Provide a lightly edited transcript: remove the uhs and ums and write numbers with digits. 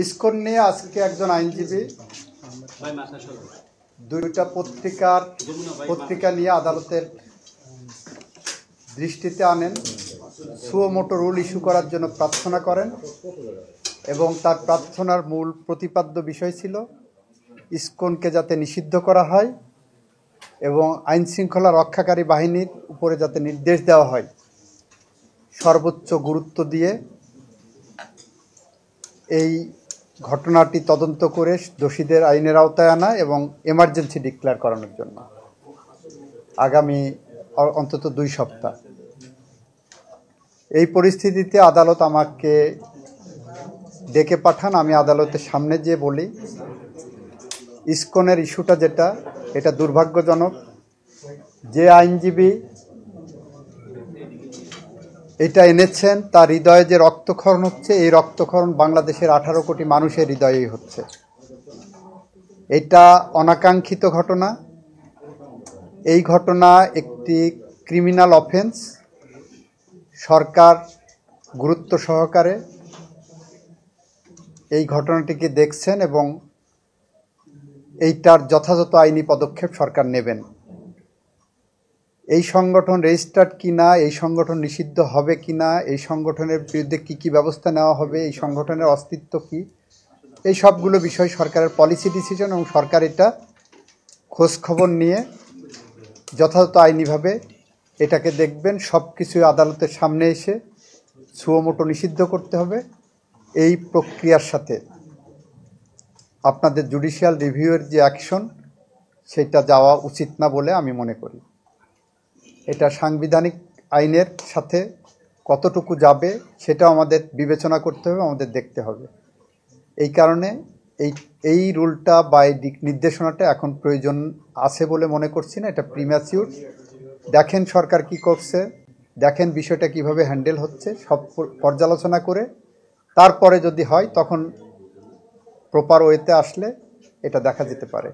ISKCON নিয়ে আজকে একজন আইনজীবী দুইটা পত্রিকা নিয়ে আদালতের দৃষ্টিতে আনেন, সুও মোটো রুল ইস্যু করার জন্য প্রার্থনা করেন এবং তার প্রার্থনার মূল প্রতিপাদ্য বিষয় ছিল ইসকনকে যাতে নিষিদ্ধ করা হয় এবং আইন শৃঙ্খলা রক্ষাকারী বাহিনীর উপরে যাতে নির্দেশ দেওয়া হয় সর্বোচ্চ গুরুত্ব দিয়ে এই ঘটনাটি তদন্ত করে দোষীদের আইনের আওতায় আনা এবং এমার্জেন্সি ডিক্লেয়ার করানোর জন্য আগামী অন্তত 2 সপ্তাহ। এই পরিস্থিতিতে আদালত আমাকে ডেকে পাঠান। আমি আদালতের সামনে যেয়ে বলি ইসকনের ইস্যুটা এটা দুর্ভাগ্যজনক। যে আইনজীবী এটা এনেছেন তার হৃদয়ে যে রক্তক্ষরণ হচ্ছে, এই রক্তক্ষরণ বাংলাদেশের 18 কোটি মানুষের হৃদয়েই হচ্ছে। এটা অনাকাঙ্ক্ষিত ঘটনা। এই ঘটনা একটি ক্রিমিনাল অফেন্স। সরকার গুরুত্ব সহকারে এই ঘটনাটিকে দেখছেন এবং এইটার যথাযথ আইনি পদক্ষেপ সরকার নেবেন। এই সংগঠন রেজিস্টার্ড কিনা, এই সংগঠন নিষিদ্ধ হবে কিনা, এই সংগঠনের বিরুদ্ধে কী ব্যবস্থা নেওয়া হবে, এই সংগঠনের অস্তিত্ব কী, এই সবগুলো বিষয় সরকারের পলিসি ডিসিশন এবং সরকার এটা খোঁজখবর নিয়ে যথাযথ আইনিভাবে এটাকে দেখবেন। সব কিছু আদালতের সামনে এসে সুও মোটো নিষিদ্ধ করতে হবে। এই প্রক্রিয়ার সাথে আপনাদের জুডিশিয়াল রিভিউয়ের যে অ্যাকশন সেটা যাওয়া উচিত না বলে আমি মনে করি। এটা সাংবিধানিক আইনের সাথে কতটুকু যাবে সেটাও আমাদের বিবেচনা করতে হবে, আমাদের দেখতে হবে। এই কারণে এই রুলটা বা এই নির্দেশনাটা এখন প্রয়োজন আছে বলে মনে করছি না। এটা প্রিম্যাচিউর। দেখেন সরকার কি করছে, দেখেন বিষয়টা কিভাবে হ্যান্ডেল হচ্ছে, সব পর্যালোচনা করে তারপরে যদি হয় তখন প্রপার ওয়েতে আসলে এটা দেখা যেতে পারে।